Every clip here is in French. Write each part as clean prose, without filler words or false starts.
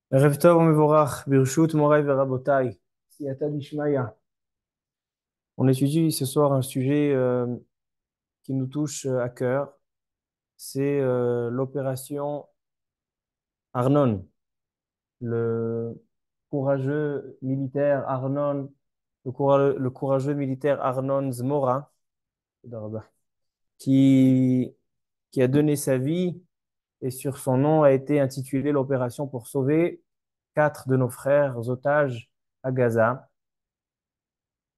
Erev Tov Mevorach, Birshut Moray Verabotai, Siyata Dishmaya. On étudie ce soir un sujet qui nous touche à cœur, c'est l'opération Arnon, le courageux militaire Arnon, le courageux militaire Arnon Zmora, qui, qui a donné sa vie et sur son nom a été intitulée l'opération pour sauver quatre de nos frères otages à Gaza.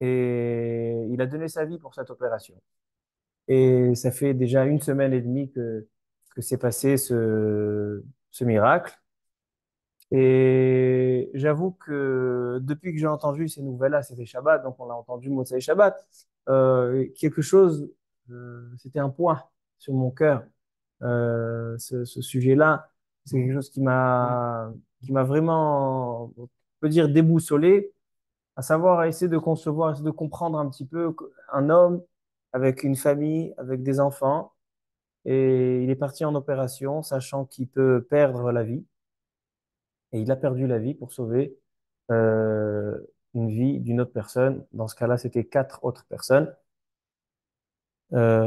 Et il a donné sa vie pour cette opération. Et ça fait déjà une semaine et demie que s'est passé ce miracle. Et j'avoue que depuis que j'ai entendu ces nouvelles-là, c'était Shabbat, donc on a entendu Motsai Shabbat, quelque chose, c'était un poids sur mon cœur. Ce sujet-là, c'est quelque chose qui m'a vraiment, on peut dire, déboussolé, à savoir à essayer de concevoir, essayer de comprendre un petit peu un homme avec une famille, avec des enfants, et il est parti en opération, sachant qu'il peut perdre la vie, et il a perdu la vie pour sauver euh, une vie d'une autre personne. Dans ce cas-là, c'était quatre autres personnes.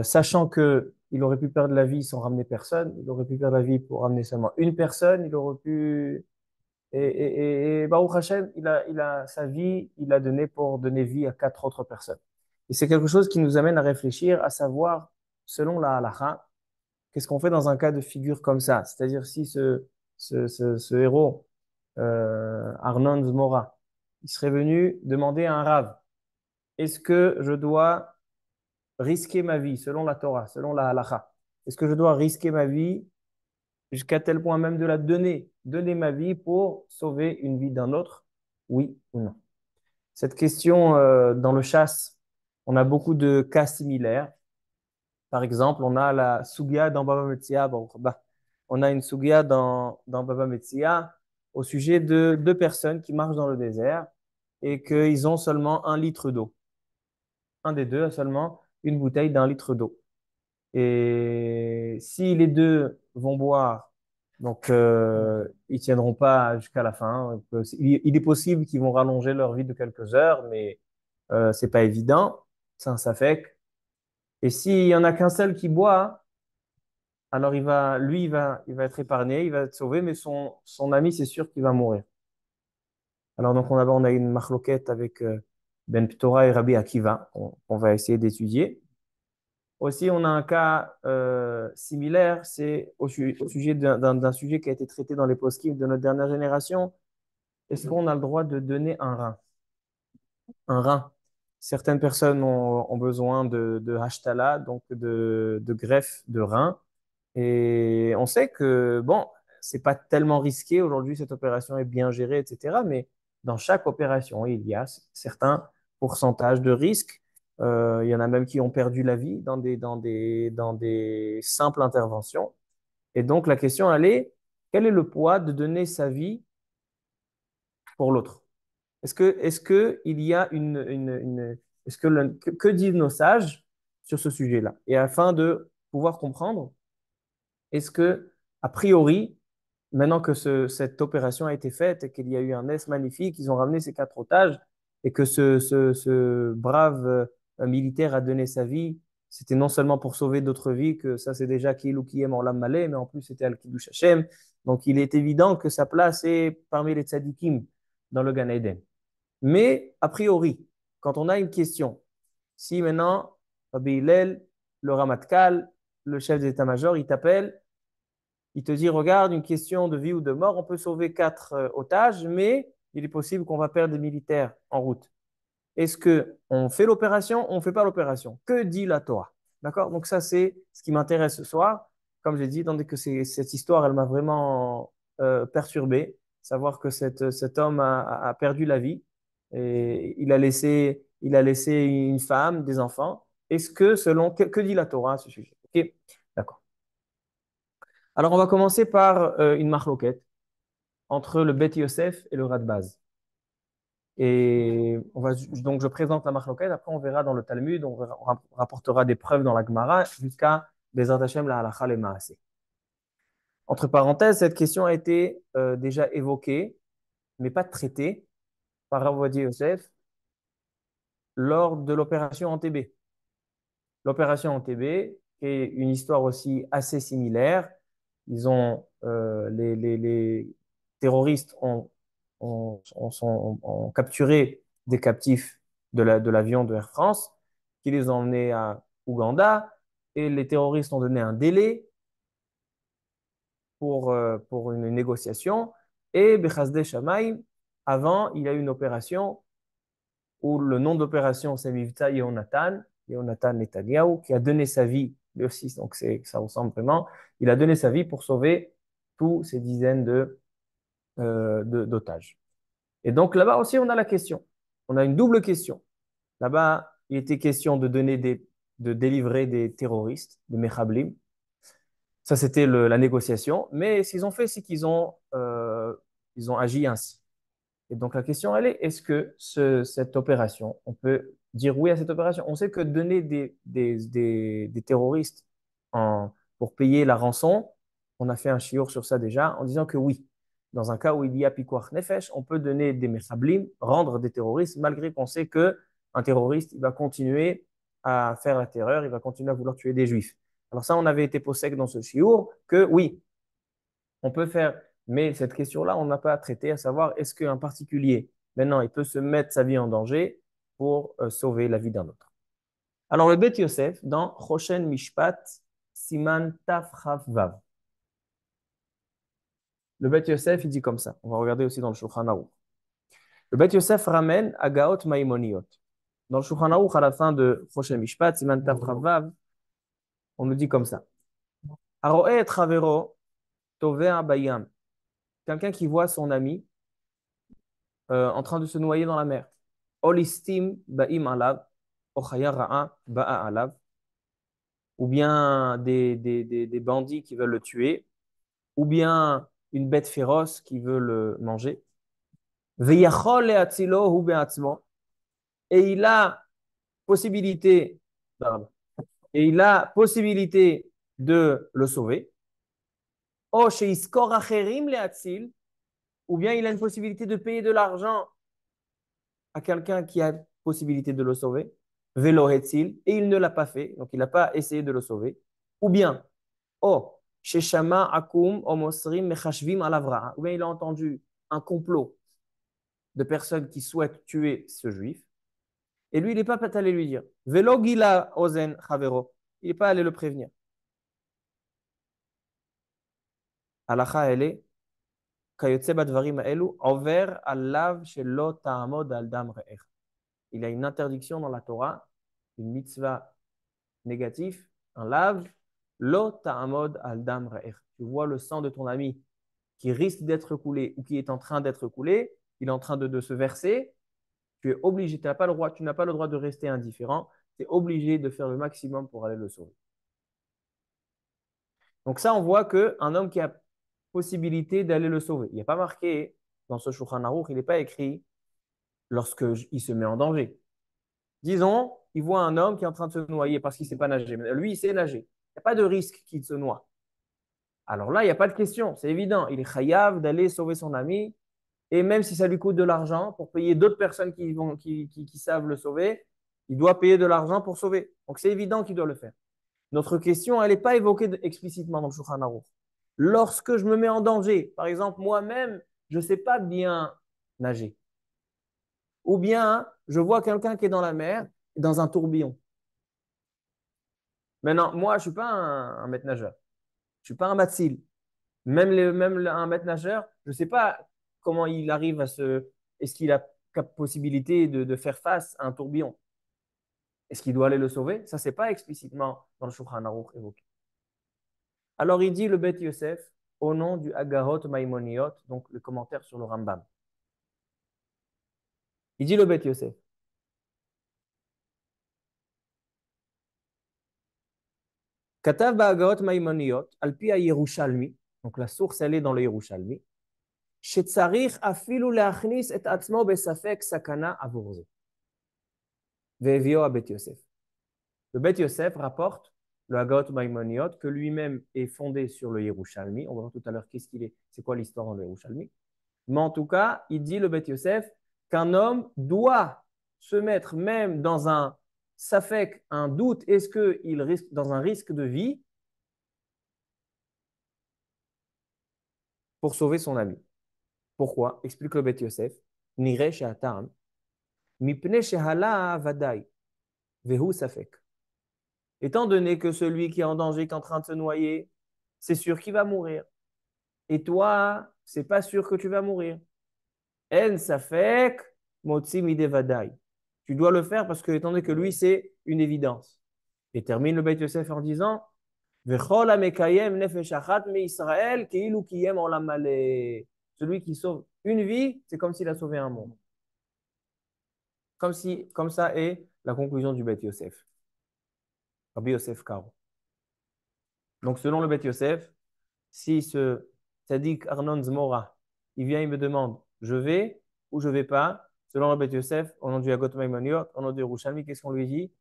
Sachant que il aurait pu perdre la vie sans ramener personne, il aurait pu perdre la vie pour ramener seulement une personne, il aurait pu et Baruch Hashem, il a sa vie, il a donné pour donner vie à quatre autres personnes. Et c'est quelque chose qui nous amène à réfléchir, à savoir, selon la halakha, qu'est-ce qu'on fait dans un cas de figure comme ça? C'est-à-dire si ce héros, Arnon Zmora, il serait venu demander à un rave, est-ce que je dois risquer ma vie, selon la Torah, selon la halakha? Est-ce que je dois risquer ma vie jusqu'à tel point même de la donner ma vie pour sauver une vie d'un autre, oui ou non? Cette question, dans le chasse, on a beaucoup de cas similaires. Par exemple, on a la Sugia dans Baba Metzia. Bon, bah, on a une Sugia dans Baba Metzia au sujet de deux personnes qui marchent dans le désert et qu'ils ont seulement 1 litre d'eau. Un des deux a seulement une bouteille d'1 litre d'eau. Et si les deux vont boire, donc ils tiendront pas jusqu'à la fin. Il est possible qu'ils vont rallonger leur vie de quelques heures, mais c'est pas évident. C'est un safek. Et s'il y en a qu'un seul qui boit, alors il va être épargné, il va être sauvé, mais son ami, c'est sûr qu'il va mourir. Alors donc on a une marloquette avec Ben Ptora et Rabbi Akiva, qu'on va essayer d'étudier. Aussi, on a un cas similaire, c'est au sujet d'un sujet qui a été traité dans les post de notre dernière génération. Est-ce qu'on a le droit de donner un rein? Un rein. Certaines personnes ont besoin de hashtala, donc de greffe de rein. Et on sait que, bon, c'est pas tellement risqué aujourd'hui, cette opération est bien gérée, etc. Mais dans chaque opération, il y a certains pourcentages de risques. Il y en a même qui ont perdu la vie dans des simples interventions. Et donc, la question, elle est, quel est le poids de donner sa vie pour l'autre? Est-ce que il y a est-ce que disent nos sages sur ce sujet-là? Et afin de pouvoir comprendre, est-ce que, a priori, maintenant que cette opération a été faite et qu'il y a eu un S magnifique, ils ont ramené ces quatre otages et que ce brave militaire a donné sa vie, c'était non seulement pour sauver d'autres vies, que ça c'est déjà qui ou qui aime en malais, mais en plus c'était Al-Kiddush Hashem. Donc il est évident que sa place est parmi les tzadikim dans le Gan Eden. Mais a priori, quand on a une question, si maintenant Rabbi Hillel, le Ramatkal, le chef d'état-major, il t'appelle, il te dit, regarde, une question de vie ou de mort, on peut sauver quatre otages, mais il est possible qu'on va perdre des militaires en route. Est-ce que on fait l'opération ou on ne fait pas l'opération? Que dit la Torah? D'accord? Donc ça, c'est ce qui m'intéresse ce soir. Comme j'ai dit, tandis que cette histoire, elle m'a vraiment perturbé. Savoir que cet homme a perdu la vie et il a laissé une femme, des enfants. Est-ce que, que dit la Torah à ce sujet? Ok? D'accord. Alors, on va commencer par une marloquette entre le Beth Yosef et le Radbaz. Et donc, je présente la marloquette, après on verra dans le Talmud, on rapportera des preuves dans la Gemara jusqu'à Bezrat Hashem la halakha le maaseh. Entre parenthèses, cette question a été déjà évoquée, mais pas traitée par Rav Yosef lors de l'opération Entebbe. L'opération Entebbe est une histoire aussi assez similaire. Les terroristes ont capturé des captifs de l'avion de Air France qui les ont emmenés à Ouganda et les terroristes ont donné un délai pour une négociation et Bechazde Shamayim, avant, il y a eu une opération où le nom d'opération c'est Mivta Yehonatan Netanyahou, qui a donné sa vie, lui aussi, donc ça ressemble vraiment, il a donné sa vie pour sauver tous ces dizaines d'otages. Et donc là-bas aussi, on a la question. On a une double question. Là-bas, il était question de délivrer des terroristes, des Mechablim. Ça, c'était la négociation. Mais ce qu'ils ont fait, c'est ils ont agi ainsi. Et donc la question, elle est, est-ce que cette opération, on peut dire oui à cette opération? On sait que donner des terroristes pour payer la rançon, on a fait un chiour sur ça déjà, en disant que oui. Dans un cas où il y a pikuach nefesh, on peut donner des mechablim, rendre des terroristes, malgré qu'on sait que un terroriste, il va continuer à faire la terreur, il va continuer à vouloir tuer des juifs. Alors ça, on avait été possèque dans ce chiour que oui, on peut faire, mais cette question-là, on n'a pas à traiter, à savoir est-ce qu'un particulier, maintenant, il peut se mettre sa vie en danger pour sauver la vie d'un autre. Alors, le Bet Yosef, dans Choshen Mishpat, Siman Taf Chav Vav. Le Bet Yosef, il dit comme ça. On va regarder aussi dans le Shulchan Aruch. Le Bet Yosef ramène Agaot Maimoniot. Dans le Shulchan Aruch, à la fin de Choshen Mishpat, Siman Taf Chav Vav, on nous dit comme ça. Aroe et Travero, Tovea Bayam. Quelqu'un qui voit son ami en train de se noyer dans la mer. Olistim ba'im alav, ochaya ra'a ba'a alav. Ou bien des bandits qui veulent le tuer, ou bien une bête féroce qui veut le manger. Veyachol le'atzilo hu be'atzmo. Et il a possibilité, pardon, et il a possibilité de le sauver. O sheiskor acherim le'atzil, ou bien il a une possibilité de payer de l'argent à quelqu'un qui a possibilité de le sauver, velo hetzil, et il ne l'a pas fait, donc il n'a pas essayé de le sauver. Ou bien, oh, sheshama akum omosrim mechashvim alavra, ou bien il a entendu un complot de personnes qui souhaitent tuer ce juif, et lui, il n'est pas allé lui dire, velo gila ozen chavero, il n'est pas allé le prévenir. Halacha elle est, kayotse badvarim elu, over alav shelo ta'amod al dam re'ech. Il y a une interdiction dans la Torah, une mitzvah négative, un lave, lo ta'amod al dam ra'er. Tu vois le sang de ton ami qui risque d'être coulé ou qui est en train d'être coulé, il est en train de se verser, tu es obligé, tu n'as pas le droit de rester indifférent, tu es obligé de faire le maximum pour aller le sauver. Donc ça, on voit qu'un homme qui a possibilité d'aller le sauver, il n'est pas marqué dans ce Shulchan Aruch, il n'est pas écrit lorsqu'il se met en danger. Disons, il voit un homme qui est en train de se noyer parce qu'il ne sait pas nager. Mais lui, il sait nager. Il n'y a pas de risque qu'il se noie. Alors là, il n'y a pas de question. C'est évident. Il est chayav d'aller sauver son ami. Et même si ça lui coûte de l'argent pour payer d'autres personnes qui savent le sauver, il doit payer de l'argent pour sauver. Donc c'est évident qu'il doit le faire. Notre question, elle n'est pas évoquée explicitement dans le Shulchan Aruch. Lorsque je me mets en danger, par exemple, moi-même, je ne sais pas bien nager. Ou bien, je vois quelqu'un qui est dans la mer, dans un tourbillon. Maintenant, moi, je ne suis pas un maître nageur. Je ne suis pas un matsil. Même un maître nageur, je ne sais pas comment il arrive à se. Est-ce qu'il a la possibilité de faire face à un tourbillon? Est-ce qu'il doit aller le sauver? Ça, ce n'est pas explicitement dans le Shulchan Aruch évoqué. Alors, il dit le Bet Yosef au nom du Agahot Maimoniot, donc le commentaire sur le Rambam. Il dit le Bet Yosef. Katav Ba'agahot Maimoniot, Alpi Yerushalmi, donc la source, elle est dans le Yerushalmi. שצריך אפילו להכניס את עצמו בספק סכנה עבור זה. והביאו הבית יוסף. Le Bet Yosef rapporte le Hagot Maimoniot, que lui-même est fondé sur le Yerushalmi. On va voir tout à l'heure qu'est-ce qu'il est, c'est quoi l'histoire dans le Yerushalmi. Mais en tout cas, il dit, le Beth Yosef, qu'un homme doit se mettre même dans un safek, un doute, est-ce qu'il risque, dans un risque de vie, pour sauver son ami. Pourquoi? Explique le Beth Yosef. Nire she'atam, mipne she'hala vadai, vehu safek. Étant donné que celui qui est en danger, qui est en train de se noyer, c'est sûr qu'il va mourir. Et toi, c'est pas sûr que tu vas mourir. En safek, motzi midevadai. Tu dois le faire parce que, étant donné que lui, c'est une évidence. Et termine le Beit Yosef en disant Vechol amekayem nefesh achat me Israël keilu kiyem olam maleh. Celui qui sauve une vie, c'est comme s'il a sauvé un monde. Comme ça est la conclusion du Beit Yosef. Rabbi Yosef Karo. Donc, selon le Beit Yosef, si ce tzaddik Arnon Zmora, il vient, il me demande, je vais ou je vais pas, selon le Beit Yosef, au nom du Hagot Maimoniot, au nom du Yerushalmi, qu'est-ce qu'on lui dit?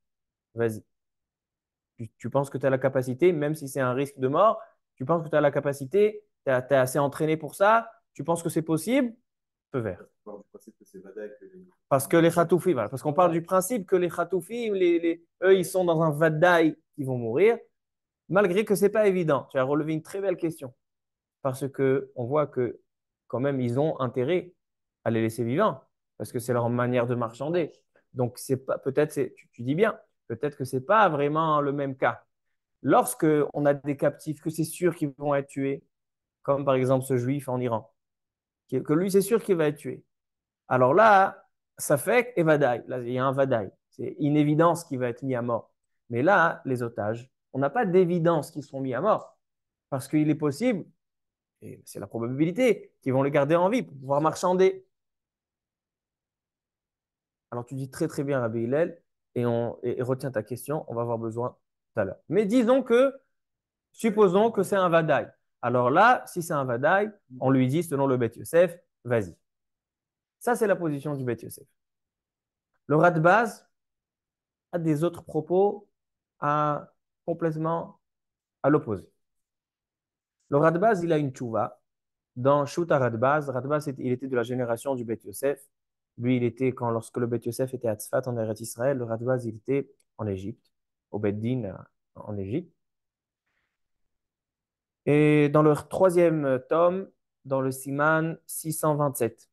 Vas-y. Tu penses que tu as la capacité, même si c'est un risque de mort, tu penses que tu as la capacité, tu es assez entraîné pour ça, tu penses que c'est possible, feu vert. Parce que les Khatoufim, voilà, parce qu'on parle du principe que les Khatoufim, eux, ils sont dans un Vadaï qui vont mourir, malgré que ce n'est pas évident. Tu as relevé une très belle question. Parce qu'on voit que quand même, ils ont intérêt à les laisser vivants, parce que c'est leur manière de marchander. Donc, c'est pas, peut-être, tu dis bien, peut-être que ce n'est pas vraiment le même cas. Lorsque on a des captifs, que c'est sûr qu'ils vont être tués, comme par exemple ce juif en Iran, que lui, c'est sûr qu'il va être tué. Alors là, ça fait évadaï. Là, il y a un vadaï. C'est une évidence qui va être mis à mort. Mais là, les otages, on n'a pas d'évidence qu'ils seront mis à mort. Parce qu'il est possible, et c'est la probabilité, qu'ils vont les garder en vie pour pouvoir marchander. Alors tu dis très très bien, Rabbi Hillel, et retiens ta question, on va avoir besoin tout à l'heure. Mais supposons que c'est un vadaï. Alors là, si c'est un vadaï, on lui dit, selon le Beth Yosef, vas-y. Ça, c'est la position du Beth Yosef. Le Radbaz a des autres propos complètement à l'opposé. Le Radbaz, il a une tchouva. Dans Shuta Radbaz, il était de la génération du Beth Yosef. Lui, lorsque le Beth Yosef était à Tzfat, en Eretz Israël, le Radbaz, il était en Égypte, au Bet Din, en Égypte. Et dans le troisième tome, dans le Siman 627,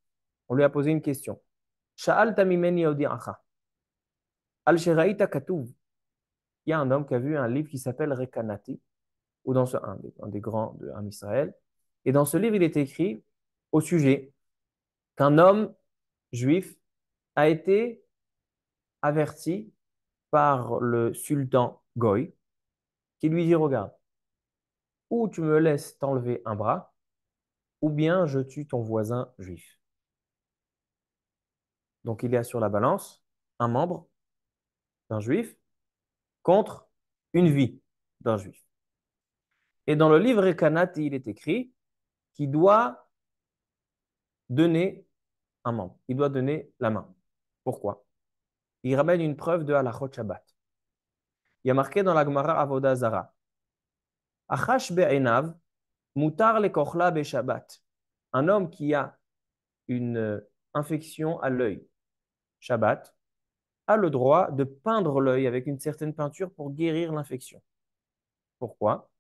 on lui a posé une question. Sha'al tamimeni acha. Al sheraita katuv. Il y a un homme qui a vu un livre qui s'appelle Rekanati, ou dans un des grands de Israël. Et dans ce livre, il est écrit au sujet qu'un homme juif a été averti par le sultan Goy, qui lui dit, regarde, ou tu me laisses t'enlever un bras, ou bien je tue ton voisin juif. Donc il y a sur la balance un membre d'un juif contre une vie d'un juif. Et dans le livre Ekanati, il est écrit qu'il doit donner un membre, il doit donner la main. Pourquoi? Il ramène une preuve de Halachot Shabbat. Il y a marqué dans la Gemara Avoda Zara, Achash be'enav, mutar le kochla be'Shabbat. Un homme qui a une infection à l'œil, Shabbat, a le droit de peindre l'œil avec une certaine peinture pour guérir l'infection. Pourquoi?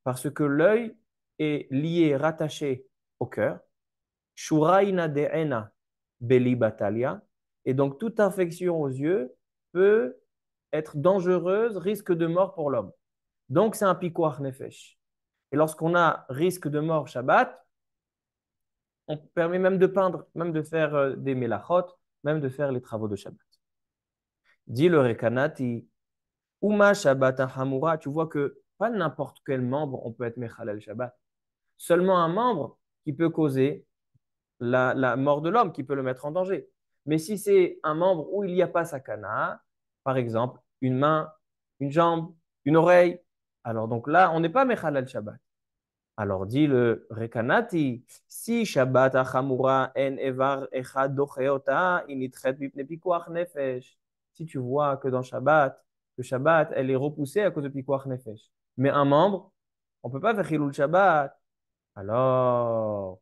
Parce que l'œil est lié, rattaché au cœur. Shuraina de'ena beli batalia. Et donc, toute infection aux yeux peut être dangereuse, risque de mort pour l'homme. Donc, c'est un pikuach nefesh. Et lorsqu'on a risque de mort Shabbat, on permet même de peindre, même de faire des melachot, même de faire les travaux de Shabbat. Dit le Rekanati, Uma Shabbat Hamura, tu vois que pas n'importe quel membre on peut être Mechalel Shabbat. Seulement un membre qui peut causer la mort de l'homme, qui peut le mettre en danger. Mais si c'est un membre où il n'y a pas sakana, par exemple, une main, une jambe, une oreille, alors donc là, on n'est pas Mechalel Shabbat. Alors dit le Rekanati, si Shabbat Achamura en evar echad docheota initchet mipne pikuach nefesh. Si tu vois que dans Shabbat, Le Shabbat, elle est repoussée à cause de Pikuach Nefesh. Mais un membre, on ne peut pas faire Chilul Shabbat. Alors,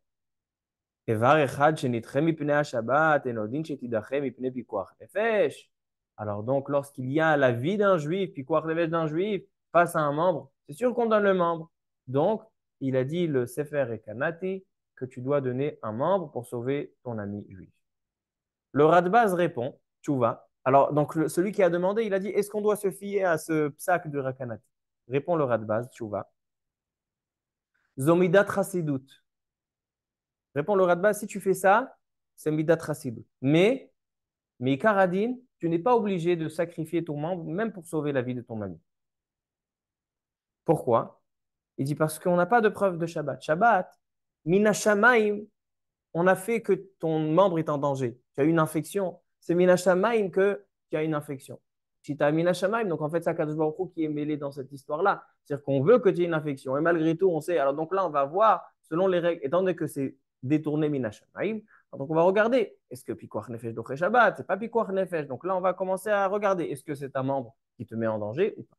Evar Echad Shenitche Mipnei HaShabbat, Enodin Shetidache Mipnei Pikuach Nefesh. Alors donc, lorsqu'il y a la vie d'un juif, Pikuach Nefesh d'un juif, face à un membre, c'est sûr qu'on donne le membre. Donc, il a dit le Sefer Ekanati que tu dois donner un membre pour sauver ton ami juif. Le Radbaz répond, Tchouva. Alors, donc, celui qui a demandé, il a dit, est-ce qu'on doit se fier à ce psak de Rakanati? Répond le Radbaz, Tchouva. Zomidat Chasidut. Répond le Radbaz, si tu fais ça, c'est Midat Chasidut. Mais Karadine, tu n'es pas obligé de sacrifier ton membre, même pour sauver la vie de ton ami. Pourquoi? Il dit, parce qu'on n'a pas de preuve de Shabbat. Shabbat, Mina Shamaim, on a fait que ton membre est en danger. Tu as une infection. C'est Mina Shamaim que tu as une infection. Si tu as Mina Shamaim, donc en fait, c'est Akadosh Baruch Hu qui est mêlé dans cette histoire-là. C'est-à-dire qu'on veut que tu aies une infection. Et malgré tout, on sait. Alors donc là, on va voir, selon les règles, étant donné que c'est détourné Mina Shamaim, donc on va regarder, est-ce que Pikuach Nefesh Doché Shabbat? C'est pas Pikuach Nefesh. Donc là, on va commencer à regarder, est-ce que c'est un membre qui te met en danger ou pas?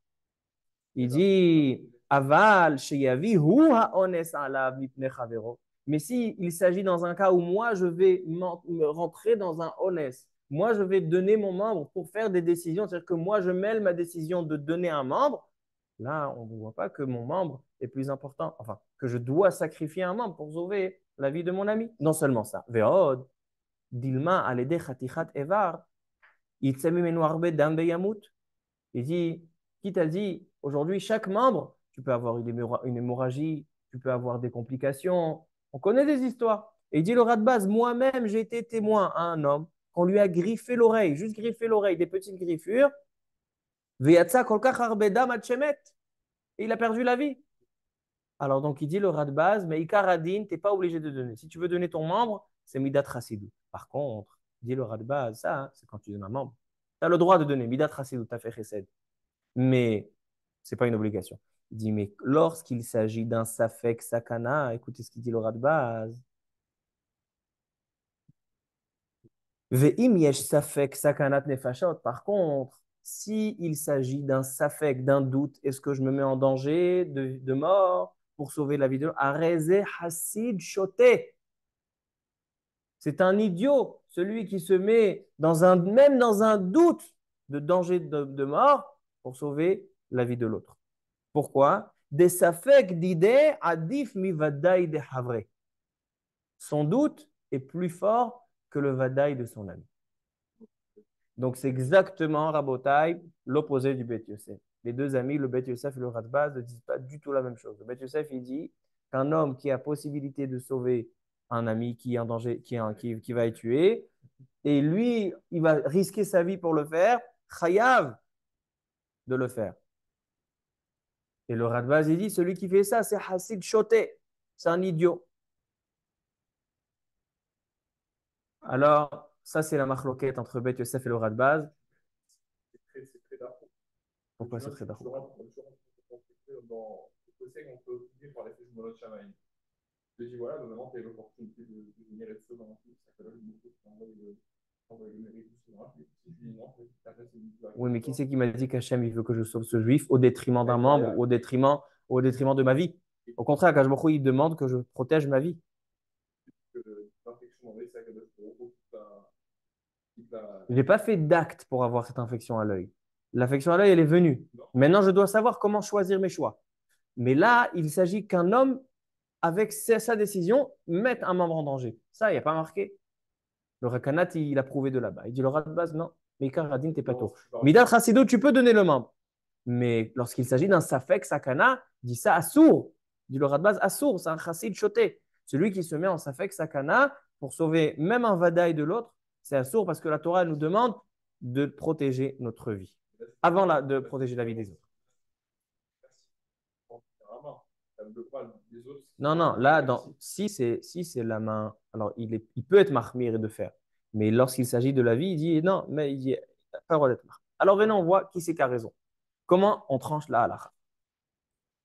Il dit, Aval, Sheyavi, Hu ha'ones alav mipnei chavero. Mais si il s'agit dans un cas où moi, je vais me rentrer dans un honnête, moi, je vais donner mon membre pour faire des décisions, c'est-à-dire que moi, je mêle ma décision de donner un membre, là, on ne voit pas que mon membre est plus important, enfin, que je dois sacrifier un membre pour sauver la vie de mon ami. Non seulement ça, Ve'od, Dilma, Alede Chatichat Evar, Yitzemi Menuarbe Dambe Yamut. Il dit, qui t'a dit, aujourd'hui, chaque membre, tu peux avoir une hémorragie, tu peux avoir des complications. On connaît des histoires. Et il dit le rat de base, moi-même, j'ai été témoin à un homme qu'on lui a griffé l'oreille, juste griffé l'oreille, des petites griffures. Veyatsa kolkach arbeda matchemet. Et il a perdu la vie. Alors donc il dit le rat de base, mais Ikaradin, tu n'es pas obligé de donner. Si tu veux donner ton membre, c'est Midat Rasidou. Par contre, dit le rat de base, ça, hein, c'est quand tu donnes un membre. Tu as le droit de donner Midat Rasidou, tu as fait chesed. Mais ce n'est pas une obligation. Il dit, mais lorsqu'il s'agit d'un safek sakana, écoutez ce qu'il dit le rat de base. Ve'im yesh safek sakanat nefashot. Par contre, si il s'agit d'un safek, d'un doute, est-ce que je me mets en danger de mort pour sauver la vie de l'autre? Areze hasid shoté. C'est un idiot, celui qui se met même dans un doute de danger de mort pour sauver la vie de l'autre. Pourquoi? Des safek d'idées adif mi vadaï de havre. Son doute est plus fort que le vadaï de son ami. Donc c'est exactement, Rabotai, l'opposé du Bet Yosef. Les deux amis, le Bet Yosef et le Radbaz, ne disent pas du tout la même chose. Le Bet Yosef, il dit qu'un homme qui a possibilité de sauver un ami qui est en danger, qui va être tué, et lui, il va risquer sa vie pour le faire, chayav de le faire. Et le Radbaz, il dit, celui qui fait ça, c'est Hassid Shoté. C'est un idiot. Alors, ça, c'est la marloquette entre Beth Yosef et le Radbaz. C'est très d'argent. Pourquoi c'est très d'argent? Dans le conseil, on peut guider par les faits de notre chamaï. Je dis voilà, notamment, tu as l'opportunité de venir être dans un film, ça fait là, je envoyer le mérite sur un film. Si je dis non, Oui, mais qui c'est qui m'a dit qu'Hachem, il veut que je sauve ce juif au détriment d'un membre, au détriment de ma vie? Au contraire, Akash Baruch Hu, il demande que je protège ma vie. Je n'ai pas fait d'acte pour avoir cette infection à l'œil. L'infection à l'œil, elle est venue. Maintenant, je dois savoir comment choisir mes choix. Mais là, il s'agit qu'un homme, avec sa décision, mette un membre en danger. Ça, il n'y a pas marqué. Le Rakanat, il a prouvé de là-bas. Il dit le rat de base, non. Mais Karadin, t'es pas tôt. Midal Chassido, tu peux donner le membre. Mais lorsqu'il s'agit d'un Safek Sakana, dit ça à sourd. Dit le rat de base, à sourd, c'est un Chassid choté. Celui qui se met en Safek Sakana pour sauver même un Vadaï de l'autre, c'est à sourd parce que la Torah nous demande de protéger notre vie avant de protéger la vie des autres. Non, non, là, si c'est la main, alors il peut être mahmir et de faire. Mais lorsqu'il s'agit de la vie, il dit non, mais il dit pas le droit d'être mahmir. Alors venons, on voit qui c'est qui a raison. Comment on tranche la halakha?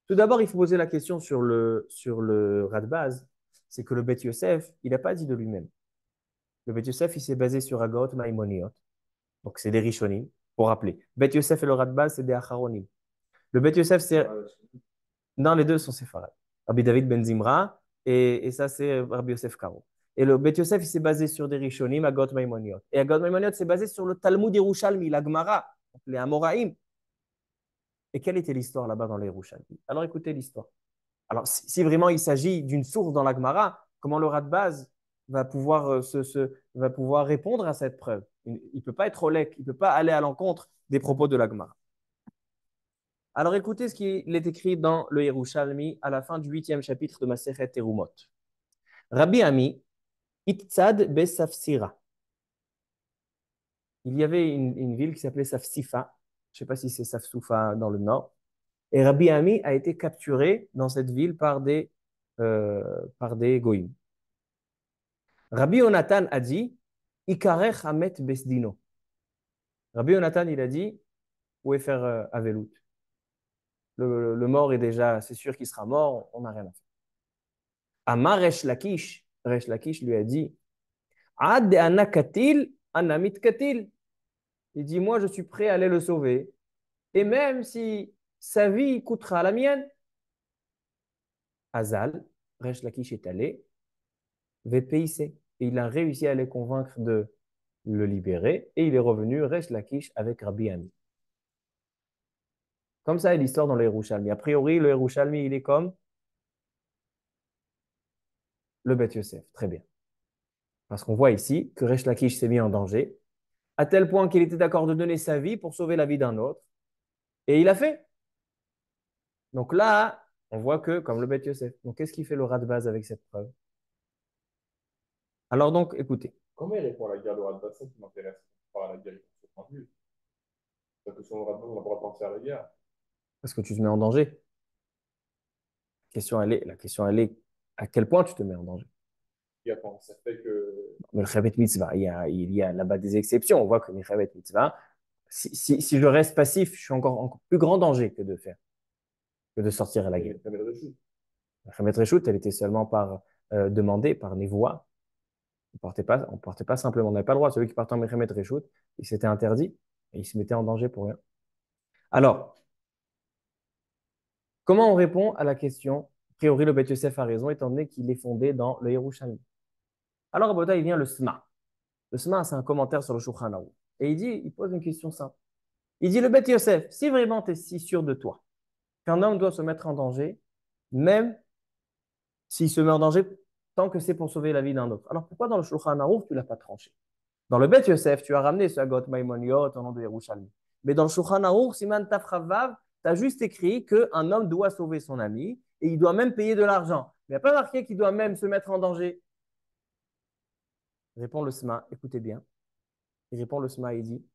Tout d'abord, il faut poser la question sur le rat de base. C'est que le Bet Yosef, il n'a pas dit de lui-même. Le Bet Yosef, il s'est basé sur Agot Maimoniot. Donc, c'est des Rishonim. pour rappeler. Bet Yosef et le Radbaz, c'est des Acharonim. Le Bet Yosef, c'est. Non, les deux sont séfarades. Rabbi David Ben Zimra, et ça, c'est Rabbi Yosef Karo. Et le Bet Yosef, il s'est basé sur des Rishonim, Agot Maimoniot. Et Agot Maimoniot, c'est basé sur le Talmud Yerushalmi, la Gemara, les Amoraïm. Et quelle était l'histoire là-bas dans les Yerushalmi? Alors écoutez l'histoire. Alors, si vraiment il s'agit d'une source dans la Gemara, comment le Radbaz va pouvoir, va pouvoir répondre à cette preuve? Il ne peut pas être olek, il ne peut pas aller à l'encontre des propos de la Gemara. Alors écoutez ce qu'il est écrit dans le Yerushalmi à la fin du 8e chapitre de Masechet Terumot. Rabbi Ami, Itzad Besafsira. Il y avait une ville qui s'appelait Safsifa. Je ne sais pas si c'est Safsoufa dans le nord. Et Rabbi Ami a été capturé dans cette ville par des goïms. Rabbi Yonatan a dit, Ikarech Hamet Besdino. Rabbi Yonatan, il a dit, où est faire Avelout? Le mort est déjà, c'est sûr qu'il sera mort, on n'a rien à faire. Amar Resh Lakish lui a dit, Ad ana katil, anamit katil. Il dit, moi je suis prêt à aller le sauver. Et même si sa vie coûtera la mienne, Azal, Resh Lakish est allé, VPIC. Et il a réussi à les convaincre de le libérer. Et il est revenu, Resh Lakish, avec Rabbi Ami. Comme ça est l'histoire dans le Yerushalmi. A priori, le Yerushalmi, il est comme le Beth Yosef. Très bien. Parce qu'on voit ici que Resh Lakish s'est mis en danger, à tel point qu'il était d'accord de donner sa vie pour sauver la vie d'un autre. Et il a fait. Donc là, on voit que, comme le Beth Yosef. Donc qu'est-ce qui fait le Radbaz avec cette preuve? Alors donc, écoutez. Comment il répond à la guerre de Radbaz? Ça qui m'intéresse. Pas à la guerre, il faut se prendre. Parce que sur le Radbaz, on n'a pas pensé à la guerre. Parce que tu te mets en danger. La question, elle est à quel point tu te mets en danger? Et attends, ça fait que. Mais le Chabet Mitzvah, il y a là-bas des exceptions. On voit que le Chabet Mitzvah, si je reste passif, je suis encore plus grand danger que de sortir à la guerre. La Chabet Reshut, elle était seulement demandée par Nevoa. On portait pas simplement, on n'avait pas le droit. Celui qui partait en Chabet Reshut, il s'était interdit et il se mettait en danger pour rien. Alors, comment on répond à la question? A priori, le Beth Yosef a raison, étant donné qu'il est fondé dans le Yerushalmi. Alors, à Bota, il vient le Sma. Le Sma, c'est un commentaire sur le Shulchan Aruch. Et il pose une question simple. Il dit, le Beth Yosef, si vraiment tu es si sûr de toi qu'un homme doit se mettre en danger, même s'il se met en danger tant que c'est pour sauver la vie d'un autre. Alors pourquoi dans le Shulchan Aruch, tu ne l'as pas tranché? Dans le Beth Yosef, tu as ramené ce Agot Maimoniot au nom de Yerushalmi. Mais dans le Shulchan Aruch, Siman Tafravav, tu as juste écrit qu'un homme doit sauver son ami et il doit même payer de l'argent. Mais il n'y a pas marqué qu'il doit même se mettre en danger. Répond le Sma, écoutez bien. Il répond le Sma, il dit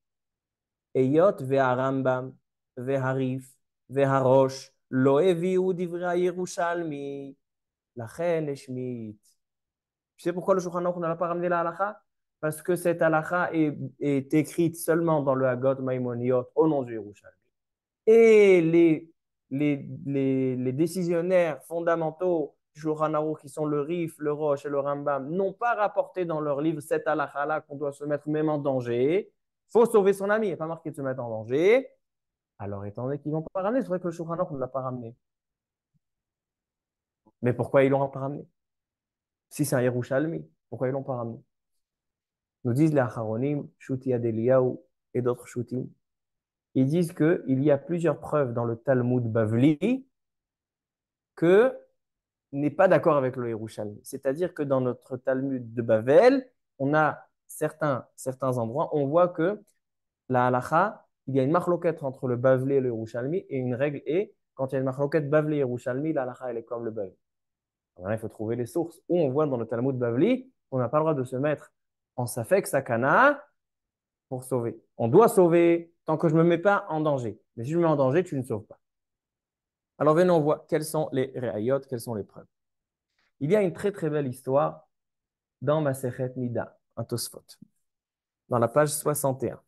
Eyot ve'arambam ve'harif ve'harosh lo eviu divra Yerushalmi lachen eshmit. Tu sais pourquoi le Shulchan Aruch n'a pas ramené la halakha? Parce que cette halakha est écrite seulement dans le Hagot Maimoniot au nom du Yerushalmi. Et les décisionnaires fondamentaux du Shulchan Aruch, qui sont le Rif, le Rosh et le Rambam, n'ont pas rapporté dans leur livre cette halakha-là qu'on doit se mettre même en danger. Il faut sauver son ami, il n'est pas marqué de se mettre en danger. Alors, étant donné qu'ils ne l'ont pas ramené, c'est vrai que le Shulchan Aruch ne l'a pas ramené. Mais pourquoi ils ne l'ont pas ramené? Si c'est un Yerushalmi, pourquoi ils ne l'ont pas ramené? Nous disent les Acharonim, Shuti Adeliyahu et d'autres Shutim. Ils disent qu'il y a plusieurs preuves dans le Talmud Bavli que n'est pas d'accord avec le Yerushalmi. C'est-à-dire que dans notre Talmud de Bavel, on a certains endroits, on voit que la halacha, il y a une marloquette entre le Bavli et le Yerushalmi, et une règle est, quand il y a une marloquette Bavli et Yerushalmi, la halacha, elle est comme le Bavli. Alors là, il faut trouver les sources où on voit dans le Talmud Bavli qu'on n'a pas le droit de se mettre en safek sakana pour sauver. On doit sauver tant que je ne me mets pas en danger. Mais si je me mets en danger, tu ne sauves pas. Alors venons, on voit quelles sont les réayot, quelles sont les preuves. Il y a une très très belle histoire dans Masechet Nida, un Tosfot, dans la page 61.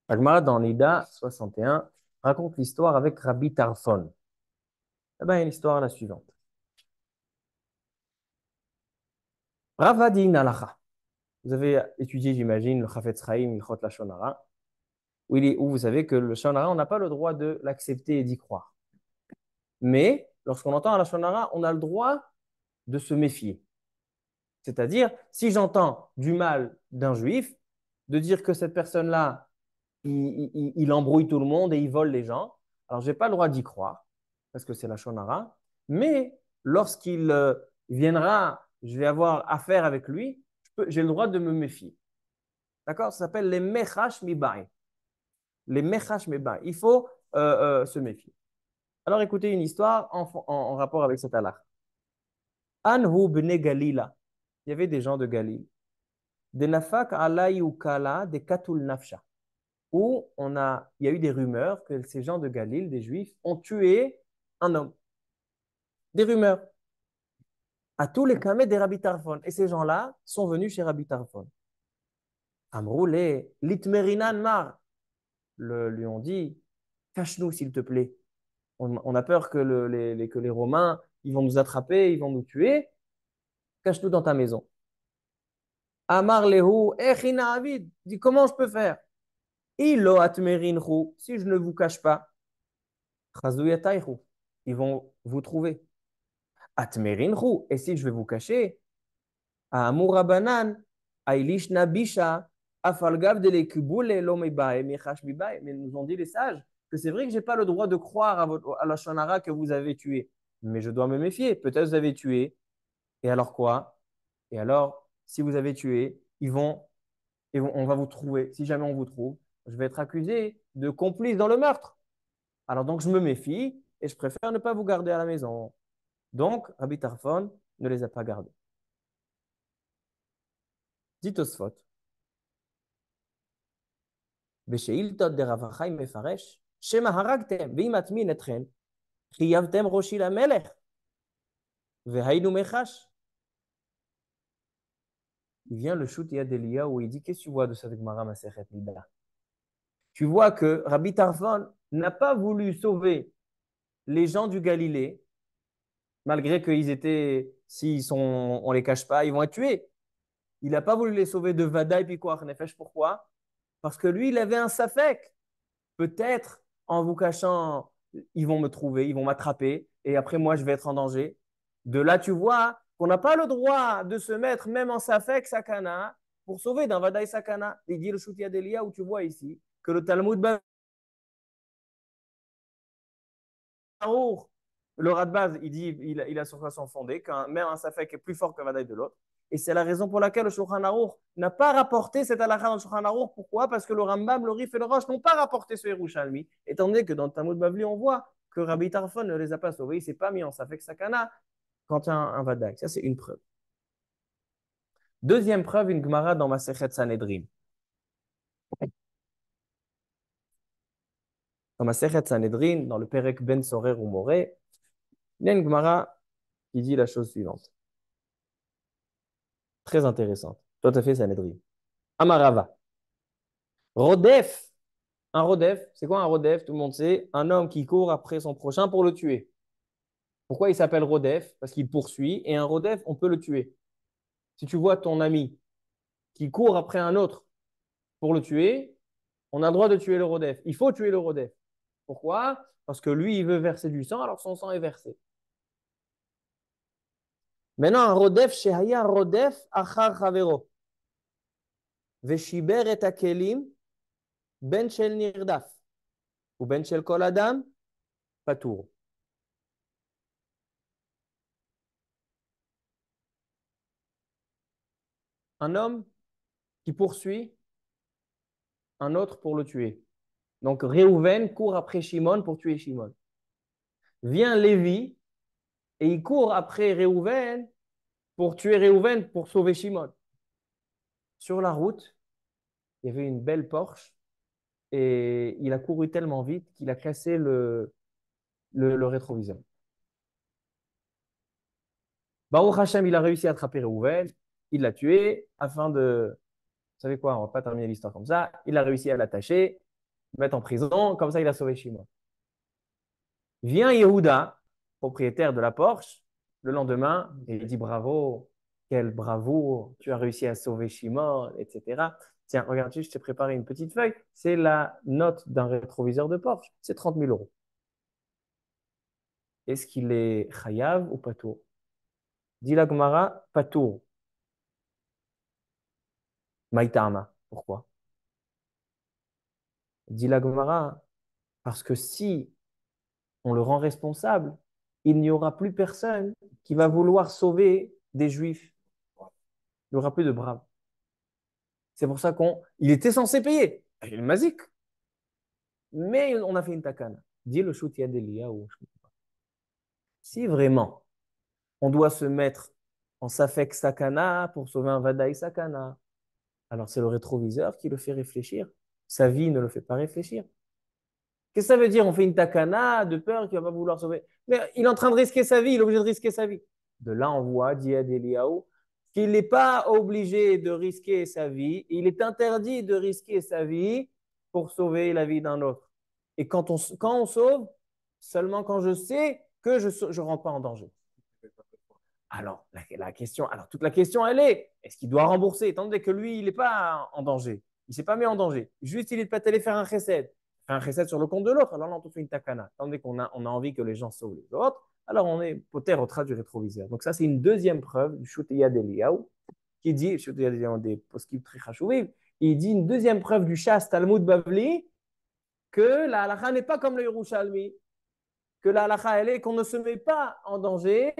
Agmara dans Nida 61 raconte l'histoire avec Rabbi Tarfon. Eh bien, il y a une histoire la suivante. Ravadin Alacha. Vous avez étudié, j'imagine, le Chafetz Chaim, le Chot Lashon Hara. où vous savez que le Shonara, on n'a pas le droit de l'accepter et d'y croire. Mais lorsqu'on entend la Shonara, on a le droit de se méfier. C'est-à-dire, si j'entends du mal d'un juif, de dire que cette personne-là, il embrouille tout le monde et il vole les gens, alors je n'ai pas le droit d'y croire, parce que c'est la Shonara, mais lorsqu'il viendra, je vais avoir affaire avec lui, j'ai le droit de me méfier. D'accord? Ça s'appelle les mechash mibai. Les mechash mibai. Il faut se méfier. Alors écoutez une histoire en rapport avec cet halakha. Anhu bne Galila. Il y avait des gens de Galil. Des nafak alay ukala, des katul nafsha. Où il y a eu des rumeurs que ces gens de Galil, des juifs, ont tué un homme. Des rumeurs. À tous les kameh des Rabbi Tarfon. Et ces gens-là sont venus chez Rabbi Tarfon. Amroulé, litmerinan mar. Lui ont dit, cache-nous s'il te plaît. On a peur que les Romains, ils vont nous attraper, ils vont nous tuer. Cache-nous dans ta maison. Amar lehu, echina avid. Dit, comment je peux faire? Ilo atmerinhu. Si je ne vous cache pas, chazuyatayhu. Ils vont vous trouver. Atmerinhu. Et si je vais vous cacher, Amurabanan, Ailish Nabisha, Afalgav de l'Ekubule, l'Omebae, Mechash Bibae. Mais nous ont dit les sages que c'est vrai que je n'ai pas le droit de croire à la Shonara que vous avez tué. Mais je dois me méfier. Peut-être vous avez tué. Et alors quoi? Et alors, si vous avez tué, on va vous trouver. Si jamais on vous trouve, je vais être accusé de complice dans le meurtre. Alors donc, je me méfie et je préfère ne pas vous garder à la maison. Donc, Rabbi Tarfon ne les a pas gardés. Dit Tosfot. בשאילתות דרב החי מפרש, שמא הרגתם, ואם אטמין אתכם, חייבתם ראשי למלך, והיינו מחש. Il vient le shoot Yadelia où il dit, qu'est-ce que tu vois de cette Gemara Masechet Nida? Tu vois que Rabbi Tarfon n'a pas voulu sauver les gens du Galilée, malgré qu'ils étaient, on les cache pas, ils vont être tués. Il n'a pas voulu les sauver de Vada et Pikuach Nefesh. Pourquoi? Parce que lui, il avait un safek. Peut-être en vous cachant, ils vont me trouver, ils vont m'attraper, et après moi, je vais être en danger. De là, tu vois qu'on n'a pas le droit de se mettre même en safek sakana pour sauver d'un Vadaï sakana. Il dit le Shoutia Delia où tu vois ici que le Talmud Barour, le Radbaz, il dit, il a sur façon fondée, qu'un même un safek est plus fort qu'un Vadaï de l'autre. Et c'est la raison pour laquelle le Shulchan Aruch n'a pas rapporté cette halakha dans le Shulchan Aruch. Pourquoi? Parce que le Rambam, le Rif et le Rosh n'ont pas rapporté ce Yerushalmi. Étant donné que dans le Talmud Bavli, on voit que Rabbi Tarfon ne les a pas sauvés. Il ne s'est pas mis en Safek Sakana quand il y a un Vadaï. Ça, c'est une preuve. Deuxième preuve, une Gemara dans Masechet Sanhedrin. Dans Masechet Sanhedrin, dans le Perek Ben Sorer ou Moré, il y a une Gemara qui dit la chose suivante. Très intéressante. Tout à fait Sanhedrin. Amarava. Rodef. Un rodef, c'est quoi un rodef? Tout le monde sait, un homme qui court après son prochain pour le tuer. Pourquoi il s'appelle rodef? Parce qu'il poursuit. Et un rodef, on peut le tuer. Si tu vois ton ami qui court après un autre pour le tuer, on a le droit de tuer le rodef. Il faut tuer le rodef. Pourquoi? Parce que lui, il veut verser du sang, alors son sang est versé. Maintenant, un rodef, shehaya rodef achar chavero. Veshiber et akelim ben shel nirdaf. Ou ben shel kol adam, patour. Un homme qui poursuit un autre pour le tuer. Donc Réhouven court après Shimon pour tuer Shimon. Vient Lévi et il court après Réhouven pour tuer Réhouven pour sauver Shimon. Sur la route, il y avait une belle Porsche et il a couru tellement vite qu'il a cassé le rétroviseur. Baruch Hashem, il a réussi à attraper Réhouven, il l'a tué afin de... Vous savez quoi, on ne va pas terminer l'histoire comme ça. Il a réussi à l'attacher, le mettre en prison, comme ça il a sauvé Shimon. Vient Yehuda, propriétaire de la Porsche, le lendemain, et il dit bravo, quelle bravoure, tu as réussi à sauver Shimon, etc. Tiens, regarde, je t'ai préparé une petite feuille. C'est la note d'un rétroviseur de Porsche. C'est 30 000 euros. Est-ce qu'il est chayav ou patour? Dit la Gemara, patour. Maïtama. Pourquoi? Dit la Gemara, parce que si on le rend responsable, il n'y aura plus personne qui va vouloir sauver des juifs. Il n'y aura plus de braves. C'est pour ça il était censé payer. Il est mazik. Mais on a fait une takana. Dit le Shoutia d'Eliyahu. Si vraiment on doit se mettre en safek sakana pour sauver un vadaï sakana, alors c'est le rétroviseur qui le fait réfléchir. Sa vie ne le fait pas réfléchir. Qu'est-ce que ça veut dire? On fait une takana de peur qu'il ne va pas vouloir sauver. Mais il est en train de risquer sa vie, il est obligé de risquer sa vie. De là, on voit, dit Eliyahu, qu'il n'est pas obligé de risquer sa vie, il est interdit de risquer sa vie pour sauver la vie d'un autre. Et quand on sauve, seulement quand je sais que je ne rentre pas en danger. Alors, toute la question, elle est-ce qu'il doit rembourser, étant donné que lui, il n'est pas en danger. Il ne s'est pas mis en danger. Juste, il est pas allé faire un chesed. Faire un chesed sur le compte de l'autre. Alors là, on te fait une takana. Étant donné qu'on a envie que les gens sauvent les autres, alors on est poter au trait du rétroviseur. Donc ça, c'est une deuxième preuve du Shutiya d'Eliyahu, qui dit, Shutiya d'Eliyahu des poskim très chachouviv, il dit une deuxième preuve du Shas Talmud Bavli, que la halakha n'est pas comme le Yerushalmi, que la halakha, elle est qu'on ne se met pas en danger,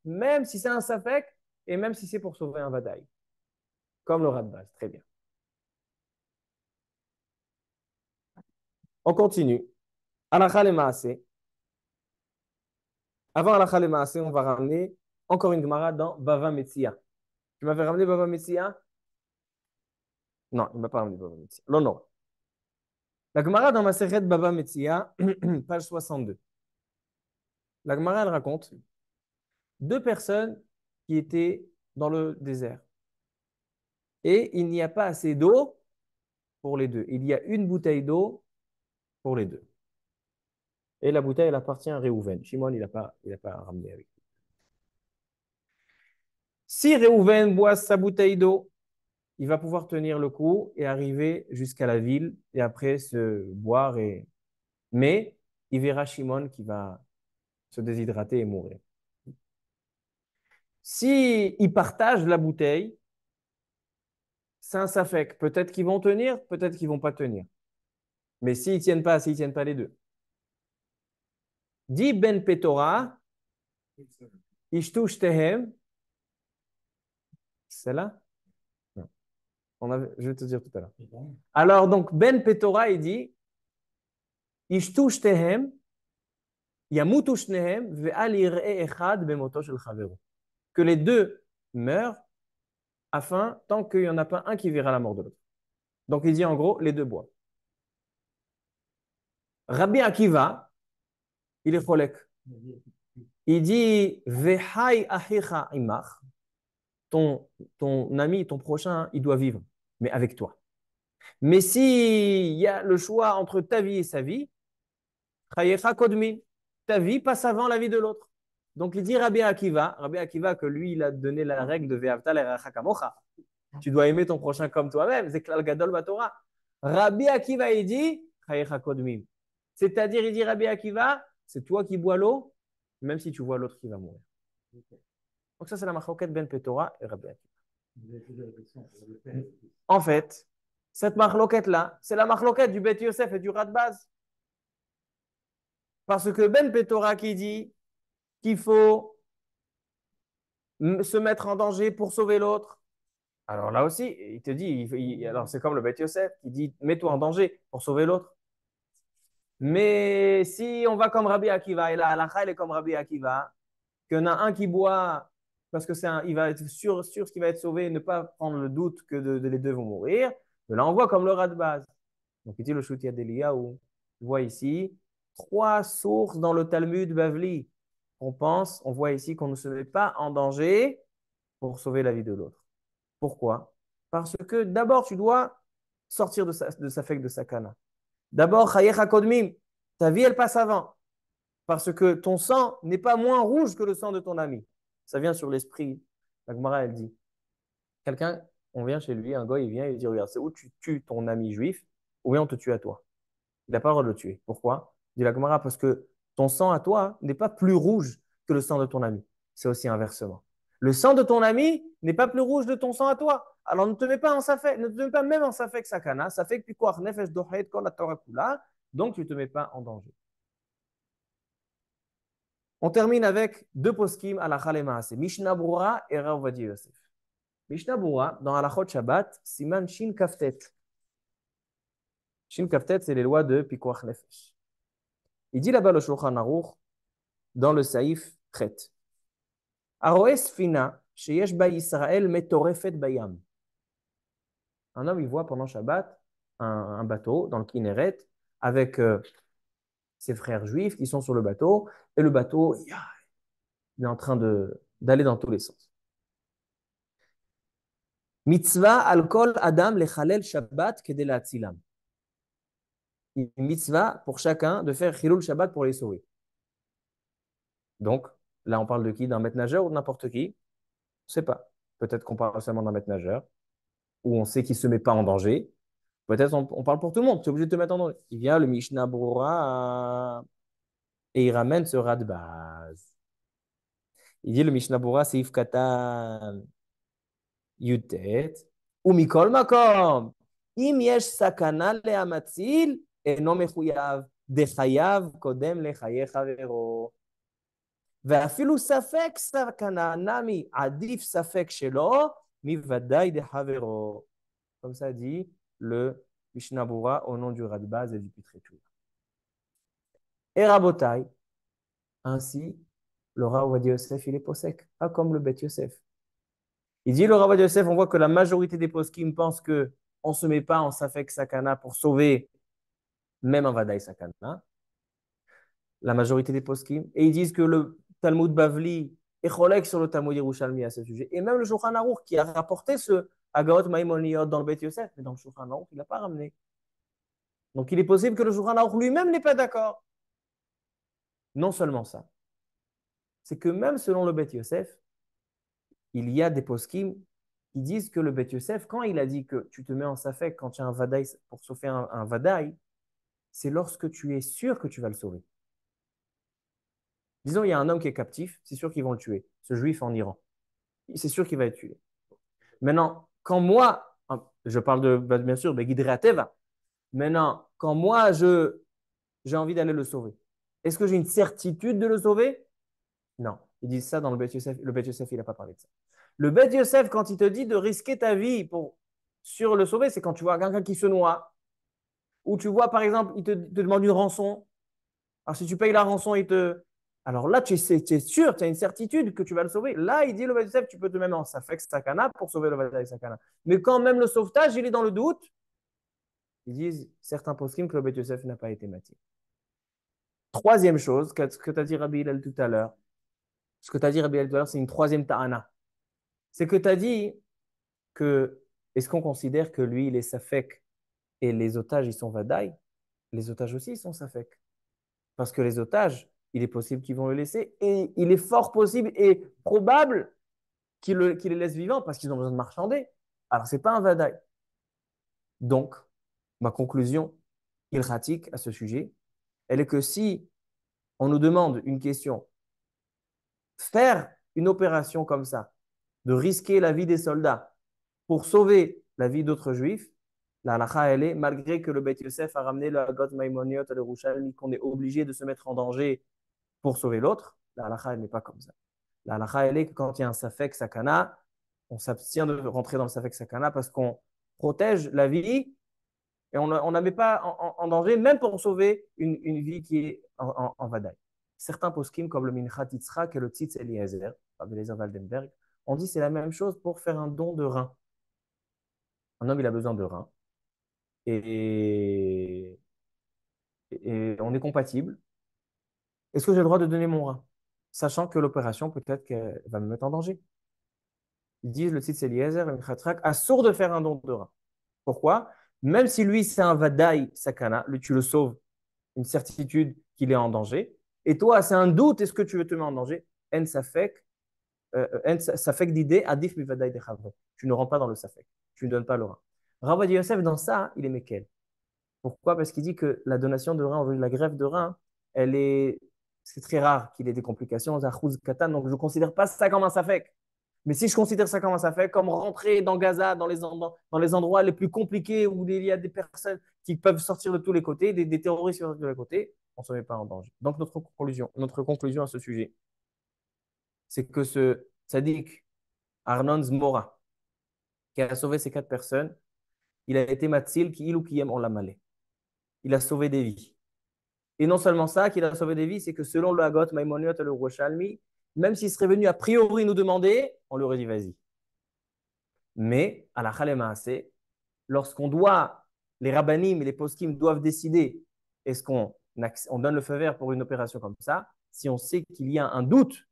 même si c'est un safek, et même si c'est pour sauver un vadaï. Comme le Radbaz. Très bien. On continue. Halakha le maaseh. Avant halakha le maaseh, on va ramener encore une Gemara dans Bava Metzia. Tu m'avais ramené Bava Metzia? Non, il ne m'a pas ramené Bava Metzia. Non, non. La Gemara dans Maseret Bava Metzia, page 62. La Gemara, elle raconte deux personnes qui étaient dans le désert. Et il n'y a pas assez d'eau pour les deux. Il y a une bouteille d'eau pour les deux. Et la bouteille, elle appartient à Réhouven. Shimon, il n'a pas ramené avec lui. Si Réhouven boit sa bouteille d'eau, il va pouvoir tenir le coup et arriver jusqu'à la ville et après se boire. Mais il verra Shimon qui va se déshydrater et mourir. Si ils partagent la bouteille, c'est un safek. Peut-être qu'ils vont tenir, peut-être qu'ils ne vont pas tenir. Mais s'ils ne tiennent pas les deux. Dit Ben Petora, Ishtu Shtehem, c'est là? Non. Je vais te dire tout à l'heure. Alors, donc, Ben Petora, il dit, Ishtu Shtehem, Yamutu Shnehem, Ve'al yir'e echad bemoto shel chavero. Que les deux meurent afin, tant qu'il n'y en a pas un qui verra la mort de l'autre. Donc, il dit en gros, les deux boivent. Rabbi Akiva, il est cholek. Il dit, Ve'hai achicha imach, ton ami, ton prochain, il doit vivre, mais avec toi. Mais s'il y a le choix entre ta vie et sa vie, chayecha kodmi, ta vie passe avant la vie de l'autre. Donc il dit Rabbi Akiva que lui, il a donné la règle de Ve'avta l'eracha kamocha. Tu dois aimer ton prochain comme toi-même. C'est klal gadol batorah. Rabbi Akiva, il dit chayecha kodmi. C'est-à-dire, il dit Rabbi Akiva, c'est toi qui bois l'eau, même si tu vois l'autre qui va mourir. Donc ça, c'est la machloket ben Petora et Rabbi Akiva. En fait, cette machloket-là, c'est la machloket du Bet Yosef et du Radbaz. Parce que Ben Petora qui dit qu'il faut se mettre en danger pour sauver l'autre. Alors là aussi, il te dit, alors c'est comme le Bet Yosef qui dit mets-toi en danger pour sauver l'autre. Mais si on va comme Rabbi Akiva, et là, la elle est comme Rabbi Akiva, qu'il y en a un qui boit parce que il va être sûr ce qui va être sauvé et ne pas prendre le doute que les deux vont mourir, de là on voit comme le Radbaz. Donc il dit le Shoutia d'Eliyahu, on voit ici 3 sources dans le Talmud Bavli. On voit ici qu'on ne se met pas en danger pour sauver la vie de l'autre. Pourquoi? Parce que d'abord, tu dois sortir de sa fake de sakana. D'abord, chayecha kodmim, ta vie, elle passe avant. Parce que ton sang n'est pas moins rouge que le sang de ton ami. Ça vient sur l'esprit. La Gemara, elle dit, Quelqu'un, on vient chez lui, un gars, il vient, il dit, regarde, c'est où tu tues ton ami juif, ou bien on te tue à toi. Il n'a pas le droit de le tuer. Pourquoi? Dit la Gemara, parce que ton sang à toi n'est pas plus rouge que le sang de ton ami. C'est aussi inversement. Le sang de ton ami n'est pas plus rouge de ton sang à toi. Alors ne te mets pas en safek, ne te mets pas même en safek sakana, safek pikoach nefesh dohet kol la kula, donc tu ne te mets pas en danger. On termine avec deux poskim à la Maaseh, Mishnah Brura et Rav Ovadia Yosef. Mishnah Brura, dans Halachot Shabbat, Siman Shin Kaftet. Shin Kaftet, c'est les lois de Pikuach Nefesh. Il dit là-bas le Shulchan Aruch, dans le Saïf Chet. Aroes Fina, Sheyesh Ba Yisrael Metorefet Bayam. Un homme, il voit pendant Shabbat un bateau dans le Kinneret avec ses frères juifs qui sont sur le bateau, et le bateau, il est en train d'aller dans tous les sens. Mitzvah al kol adam lechalel Shabbat kedel atzilam. Une mitzvah pour chacun de faire Chilul Shabbat pour les sauver. Donc, là, on parle de qui? D'un maître nageur ou de n'importe qui? On ne sait pas. Peut-être qu'on parle seulement d'un maître nageur, ou on sait qu'il ne se met pas en danger. Peut-être on parle pour tout le monde. Tu es obligé de te mettre en danger. Il vient le Mishnah Brura et il ramène ce rat de base. Il dit le Mishnah Brura, c'est Ifkatan Yutet, ou Mikol Makom. Im yesh sakana le'amatzil, eno mechuyav, dechayav kodem lechaye chavero. ואפילו ספק סכנה נמי עדיף ספק שלו מוודאי דחברו. Comme ça dit le Mishnah Brura au nom du Radbaz et du Pitretou. Et Rabotai, ainsi, le Rav Ovadia Yosef, il est posek, pas comme le Bet Yosef. Il dit le Rav Ovadia Yosef, on voit que la majorité des poskim pensent qu'on ne se met pas en safek sakana pour sauver même un vadaï sakana. La majorité des poskim. Et ils disent que le Talmud Bavli est cholek sur le Talmud Yerushalmi à ce sujet. Et même le Shulchan Aruch qui a rapporté ce Agaot Maïmoniyot dans le Bet Yosef, mais dans le Shulchan Aruch, il n'a pas ramené. Donc il est possible que le Shulchan Aruch lui-même n'est pas d'accord. Non seulement ça, c'est que même selon le Bet Yosef, il y a des poskim qui disent que le Bet Yosef, quand il a dit que tu te mets en safek quand tu as un vadaï pour sauver un vadaï, c'est lorsque tu es sûr que tu vas le sauver. Disons, il y a un homme qui est captif, c'est sûr qu'ils vont le tuer, ce juif en Iran. C'est sûr qu'il va être tué. Maintenant, quand moi, je parle de, bien sûr, de Guidrea Teva, maintenant, quand moi, j'ai envie d'aller le sauver, est-ce que j'ai une certitude de le sauver? Non. Ils disent ça dans le Bet Yosef. Le Bet Yosef, il n'a pas parlé de ça. Le Bet Yosef, quand il te dit de risquer ta vie sur le sauver, c'est quand tu vois quelqu'un qui se noie, ou tu vois, par exemple, il te demande une rançon. Alors, si tu payes la rançon, alors là, tu es sûr, tu as une certitude que tu vas le sauver. Là, il dit le Bet Yosef, tu peux te mettre en safek sakana pour sauver le vadaï sakana. Mais quand même le sauvetage, il est dans le doute, ils disent certains poskim que le Bet Yosef n'a pas été mati. Troisième chose, ce que tu as dit Rabbi Hillel tout à l'heure, c'est une troisième ta'ana. C'est que tu as dit que, est-ce qu'on considère que lui, il est safek et les otages, ils sont vadaï? Les otages aussi, ils sont safek. Parce que les otages, il est possible qu'ils vont le laisser et il est fort possible et probable qu'ils les laissent vivants parce qu'ils ont besoin de marchander. Alors, ce n'est pas un vadaï. Donc, ma conclusion ilratique à ce sujet, elle est que si on nous demande une question, faire une opération comme ça, de risquer la vie des soldats pour sauver la vie d'autres juifs, la halakha, elle est, malgré que le Beth Yosef a ramené le Hagot Maimoniot et le Rouchalmi, qu'on est obligé de se mettre en danger pour sauver l'autre, la halakha, elle n'est pas comme ça. La halakha, elle est que quand il y a un safek sakana, on s'abstient de rentrer dans le safek sakana parce qu'on protège la vie et on ne la met pas en danger, même pour sauver une vie qui est en vadaï. Certains poskim, comme le Minchat Yitzhak et le Tzitz Eliezer, Eliezer Waldenberg, on dit c'est la même chose pour faire un don de rein. Un homme, il a besoin de rein. Et, et on est compatible. Est-ce que j'ai le droit de donner mon rein? Sachant que l'opération, peut-être qu'elle va me mettre en danger. Ils disent, le Tzitz Eliezer, le Minchat Yitzhak, assourd de faire un don de rein. Pourquoi? Même si lui, c'est un vadaï sakana, tu le sauves, une certitude qu'il est en danger. Et toi, c'est un doute, est-ce que tu veux te mettre en danger? En safek, Safek d'idée, adif mivadaï de chavre. Tu ne rentres pas dans le safek. Tu ne donnes pas le rein. Rav Ovadia Yosef, dans ça, il est Mekel. Pourquoi? Parce qu'il dit que la donation de rein, la greffe de rein, c'est très rare qu'il ait des complications. Katan, donc je ne considère pas ça comme un safek. Mais si je considère ça comme un safek, comme rentrer dans Gaza, dans les endroits les plus compliqués où il y a des personnes qui peuvent sortir de tous les côtés, des terroristes qui sortent de tous les côtés, on ne se met pas en danger. Donc notre conclusion à ce sujet, c'est que ce tzaddik Arnon Zmora, qui a sauvé ces quatre personnes, il a été Matzil, qui il ou qui aime en l'a malé. Il a sauvé des vies. Et non seulement ça, qu'il a sauvé des vies, c'est que selon le Hagot, Maimoniot et le Roshalmi, même s'il serait venu a priori nous demander, on lui aurait dit vas-y. Mais, à la Khalema, c'est lorsqu'on doit, les rabbinim et les poskim doivent décider est-ce qu'on on donne le feu vert pour une opération comme ça, si on sait qu'il y a un doute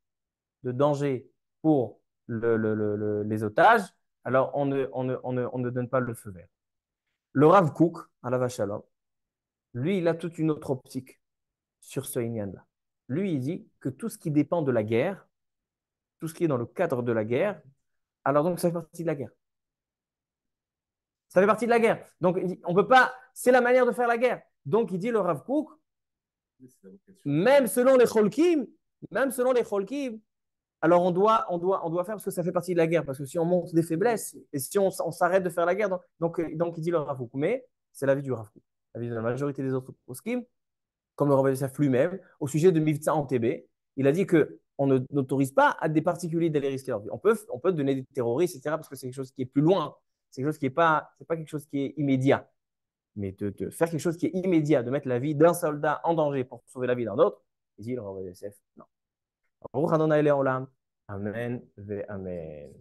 de danger pour les otages, alors on ne donne pas le feu vert. Le Rav Kook, à la Vachalom, lui, il a toute une autre optique sur ce Inyan-là. Lui, il dit que tout ce qui dépend de la guerre, tout ce qui est dans le cadre de la guerre, alors donc ça fait partie de la guerre. Ça fait partie de la guerre. Donc, on peut pas, c'est la manière de faire la guerre. Donc, il dit le Rav Kook, même selon les Cholkim, alors on doit faire parce que ça fait partie de la guerre. Parce que si on montre des faiblesses et si on s'arrête de faire la guerre, donc il dit le Rav Kook. Mais c'est l'avis du Rav Kook, l'avis de la majorité des autres poskim, comme le Rav Yosef lui-même, au sujet de Mivtza Entebbe. Il a dit qu'on n'autorise pas à des particuliers d'aller risquer leur vie. On peut donner des terroristes, etc., parce que c'est quelque chose qui est plus loin. C'est quelque chose qui n'est pas, c'est pas quelque chose qui est immédiat. Mais de faire quelque chose qui est immédiat, de mettre la vie d'un soldat en danger pour sauver la vie d'un autre, il dit le Rav Yosef, non. Amen ve Amen.